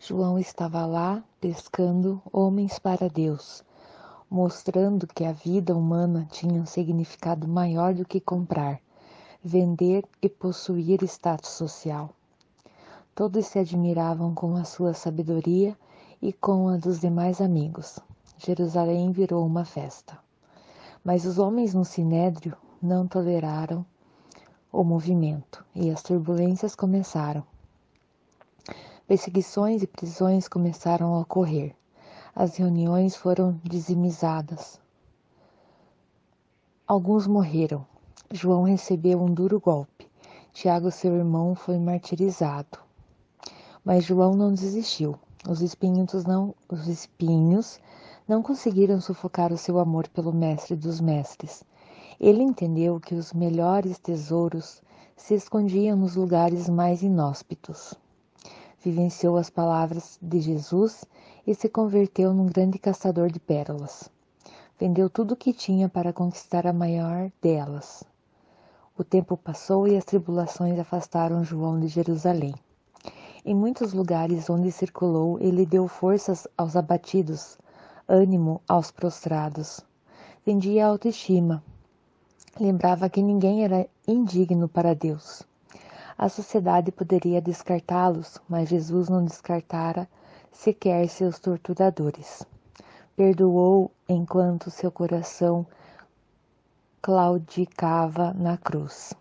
João estava lá pescando homens para Deus, mostrando que a vida humana tinha um significado maior do que comprar, vender e possuir status social. Todos se admiravam com a sua sabedoria e com a dos demais amigos. Jerusalém virou uma festa. Mas os homens no sinédrio não toleraram o movimento e as turbulências começaram. Perseguições e prisões começaram a ocorrer. As reuniões foram dizimizadas. Alguns morreram. João recebeu um duro golpe. Tiago, seu irmão, foi martirizado. Mas João não desistiu. Os espinhos não conseguiram sufocar o seu amor pelo Mestre dos Mestres. Ele entendeu que os melhores tesouros se escondiam nos lugares mais inóspitos. Vivenciou as palavras de Jesus e se converteu num grande caçador de pérolas. Vendeu tudo o que tinha para conquistar a maior delas. O tempo passou e as tribulações afastaram João de Jerusalém. Em muitos lugares onde circulou, ele deu forças aos abatidos, ânimo aos prostrados. Vendia a autoestima. Lembrava que ninguém era indigno para Deus. A sociedade poderia descartá-los, mas Jesus não descartara sequer seus torturadores. Perdoou enquanto seu coração claudicava na cruz.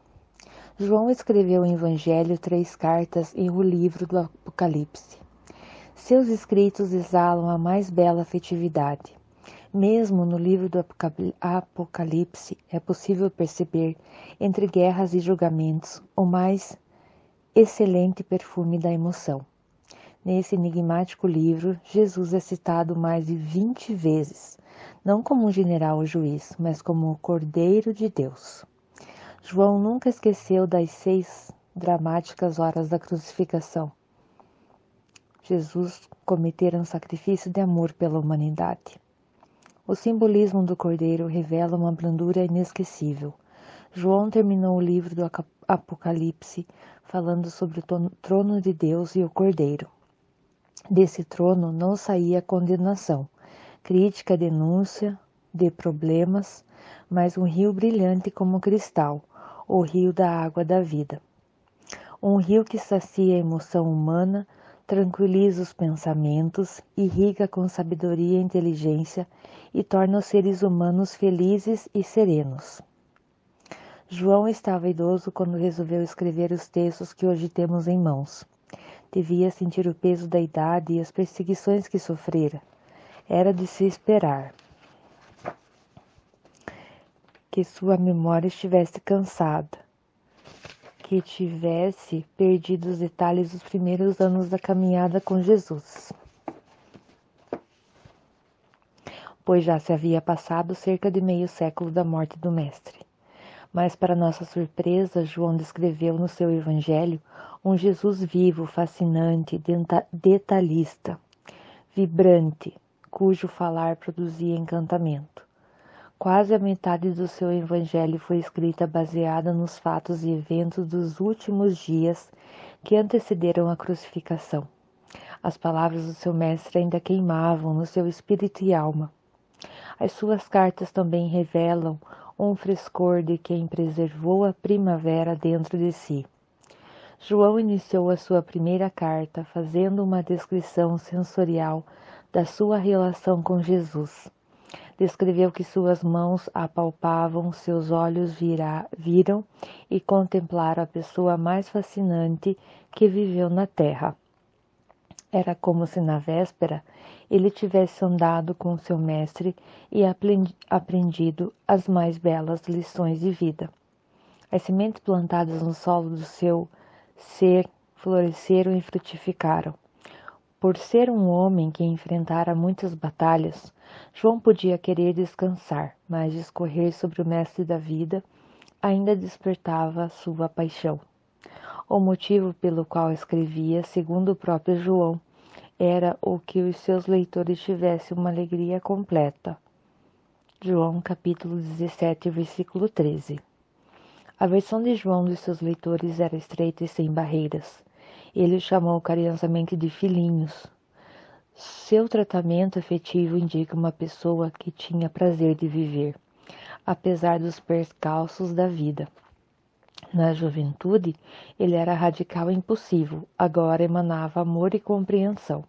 João escreveu o Evangelho, 3 cartas e o livro do Apocalipse. Seus escritos exalam a mais bela afetividade. Mesmo no livro do Apocalipse é possível perceber, entre guerras e julgamentos, o mais excelente perfume da emoção. Nesse enigmático livro, Jesus é citado mais de 20 vezes, não como um general ou juiz, mas como o Cordeiro de Deus. João nunca esqueceu das 6 dramáticas horas da crucificação. Jesus cometera um sacrifício de amor pela humanidade. O simbolismo do Cordeiro revela uma brandura inesquecível. João terminou o livro do Apocalipse falando sobre o trono de Deus e o Cordeiro. Desse trono não saía condenação, crítica, denúncia de problemas, mas um rio brilhante como cristal, o rio da água da vida. Um rio que sacia a emoção humana, tranquiliza os pensamentos, irriga com sabedoria e inteligência e torna os seres humanos felizes e serenos. João estava idoso quando resolveu escrever os textos que hoje temos em mãos. Devia sentir o peso da idade e as perseguições que sofrera. Era de se esperar que sua memória estivesse cansada, que tivesse perdido os detalhes dos primeiros anos da caminhada com Jesus, pois já se havia passado cerca de meio século da morte do Mestre. Mas, para nossa surpresa, João descreveu no seu Evangelho um Jesus vivo, fascinante, detalhista, vibrante, cujo falar produzia encantamento. Quase a metade do seu Evangelho foi escrita baseada nos fatos e eventos dos últimos dias que antecederam a crucificação. As palavras do seu mestre ainda queimavam no seu espírito e alma. As suas cartas também revelam um frescor de quem preservou a primavera dentro de si. João iniciou a sua primeira carta fazendo uma descrição sensorial da sua relação com Jesus. Descreveu que suas mãos apalpavam, seus olhos viram e contemplaram a pessoa mais fascinante que viveu na terra. Era como se na véspera ele tivesse andado com seu mestre e aprendido as mais belas lições de vida. As sementes plantadas no solo do seu ser floresceram e frutificaram. Por ser um homem que enfrentara muitas batalhas, João podia querer descansar, mas discorrer sobre o mestre da vida ainda despertava sua paixão. O motivo pelo qual escrevia, segundo o próprio João, era o que os seus leitores tivessem uma alegria completa. João capítulo 17, versículo 13. A versão de João dos seus leitores era estreita e sem barreiras. Ele os chamou carinhosamente de filhinhos. Seu tratamento afetivo indica uma pessoa que tinha prazer de viver, apesar dos percalços da vida. Na juventude, ele era radical e impulsivo, agora emanava amor e compreensão.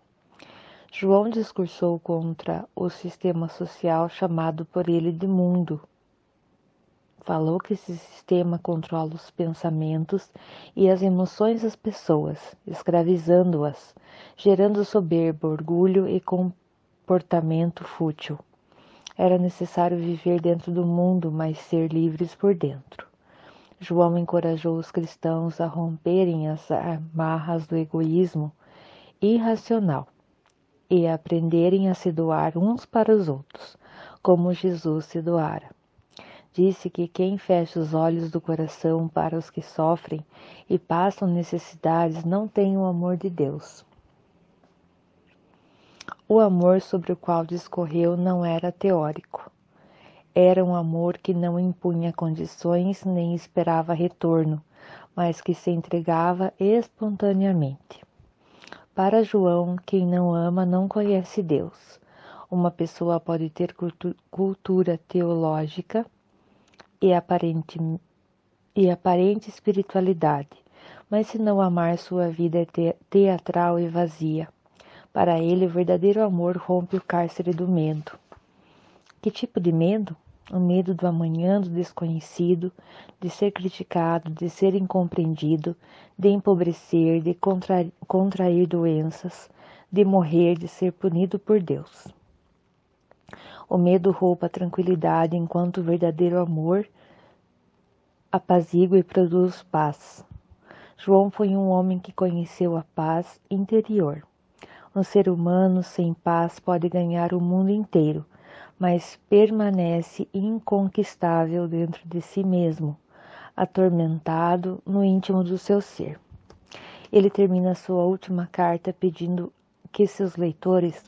João discursou contra o sistema social chamado por ele de mundo. Falou que esse sistema controla os pensamentos e as emoções das pessoas, escravizando-as, gerando soberba, orgulho e comportamento fútil. Era necessário viver dentro do mundo, mas ser livres por dentro. João encorajou os cristãos a romperem as amarras do egoísmo irracional e a aprenderem a se doar uns para os outros, como Jesus se doara. Disse que quem fecha os olhos do coração para os que sofrem e passam necessidades não tem o amor de Deus. O amor sobre o qual discorreu não era teórico. Era um amor que não impunha condições nem esperava retorno, mas que se entregava espontaneamente. Para João, quem não ama não conhece Deus. Uma pessoa pode ter cultura teológica e aparente espiritualidade, mas se não amar, sua vida é teatral e vazia. Para ele, o verdadeiro amor rompe o cárcere do medo. Que tipo de medo? O medo do amanhã, do desconhecido, de ser criticado, de ser incompreendido, de empobrecer, de contrair doenças, de morrer, de ser punido por Deus. O medo rouba a tranquilidade, enquanto o verdadeiro amor apazigua e produz paz. João foi um homem que conheceu a paz interior. Um ser humano sem paz pode ganhar o mundo inteiro, mas permanece inconquistável dentro de si mesmo, atormentado no íntimo do seu ser. Ele termina sua última carta pedindo que seus leitores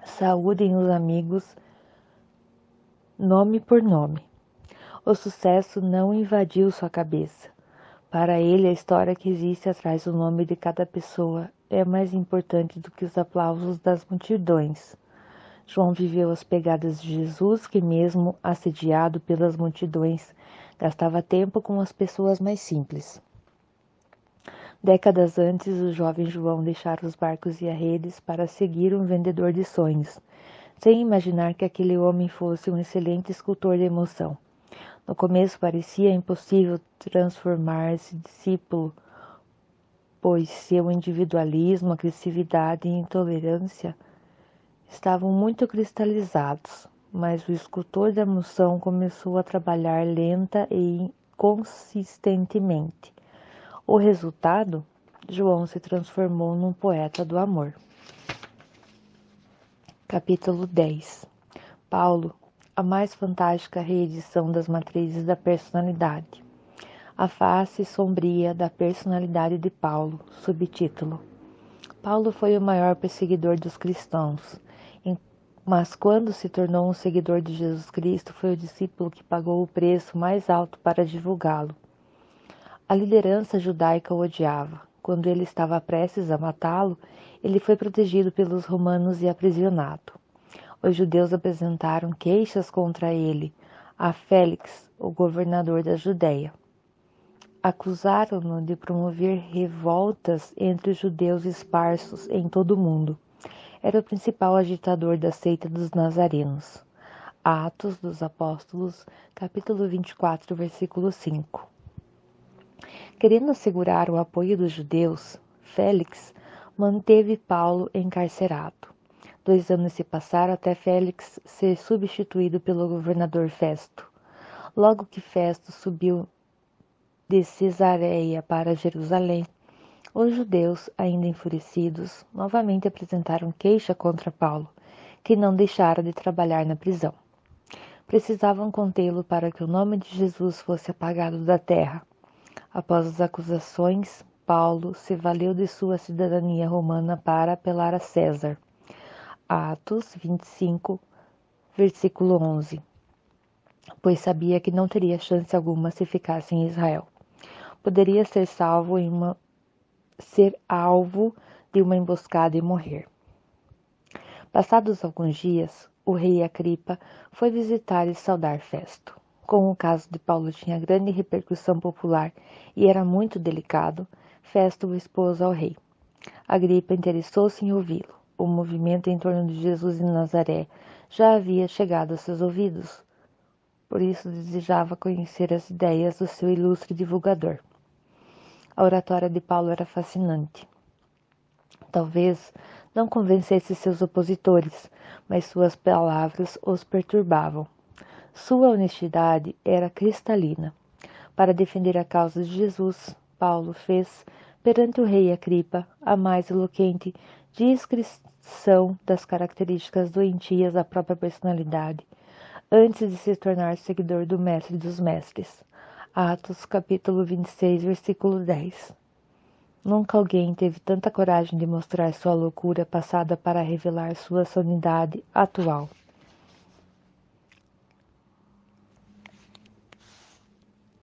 saúdem os amigos nome por nome. O sucesso não invadiu sua cabeça. Para ele, a história que existe atrás do nome de cada pessoa é mais importante do que os aplausos das multidões. João viveu as pegadas de Jesus, que mesmo assediado pelas multidões, gastava tempo com as pessoas mais simples. Décadas antes, o jovem João deixara os barcos e as redes para seguir um vendedor de sonhos, sem imaginar que aquele homem fosse um excelente escultor de emoção. No começo parecia impossível transformar-se em discípulo, pois seu individualismo, agressividade e intolerância estavam muito cristalizados, mas o escultor da emoção começou a trabalhar lenta e consistentemente. O resultado? João se transformou num poeta do amor. Capítulo 10. Paulo, a mais fantástica reedição das matrizes da personalidade. A face sombria da personalidade de Paulo. Subtítulo: Paulo foi o maior perseguidor dos cristãos, mas quando se tornou um seguidor de Jesus Cristo, foi o discípulo que pagou o preço mais alto para divulgá-lo. A liderança judaica o odiava. Quando ele estava prestes a matá-lo, ele foi protegido pelos romanos e aprisionado. Os judeus apresentaram queixas contra ele a Félix, o governador da Judéia. Acusaram-no de promover revoltas entre os judeus esparsos em todo o mundo. Era o principal agitador da seita dos nazarenos. Atos dos Apóstolos, capítulo 24, versículo 5. Querendo assegurar o apoio dos judeus, Félix manteve Paulo encarcerado. 2 anos se passaram até Félix ser substituído pelo governador Festo. Logo que Festo subiu de Cesareia para Jerusalém, os judeus, ainda enfurecidos, novamente apresentaram queixa contra Paulo, que não deixara de trabalhar na prisão. Precisavam contê-lo para que o nome de Jesus fosse apagado da terra. Após as acusações, Paulo se valeu de sua cidadania romana para apelar a César. Atos 25, versículo 11. Pois sabia que não teria chance alguma se ficasse em Israel. Poderia ser alvo de uma emboscada e morrer. Passados alguns dias, o rei Agripa foi visitar e saudar Festo. Como o caso de Paulo tinha grande repercussão popular e era muito delicado, Festo o expôs ao rei. Agripa interessou-se em ouvi-lo. O movimento em torno de Jesus em Nazaré já havia chegado a seus ouvidos, por isso desejava conhecer as ideias do seu ilustre divulgador. A oratória de Paulo era fascinante. Talvez não convencesse seus opositores, mas suas palavras os perturbavam. Sua honestidade era cristalina. Para defender a causa de Jesus, Paulo fez, perante o rei Agripa, a mais eloquente descrição das características doentias da própria personalidade, antes de se tornar seguidor do Mestre dos Mestres. Atos capítulo 26, versículo 10. Nunca alguém teve tanta coragem de mostrar sua loucura passada para revelar sua sanidade atual.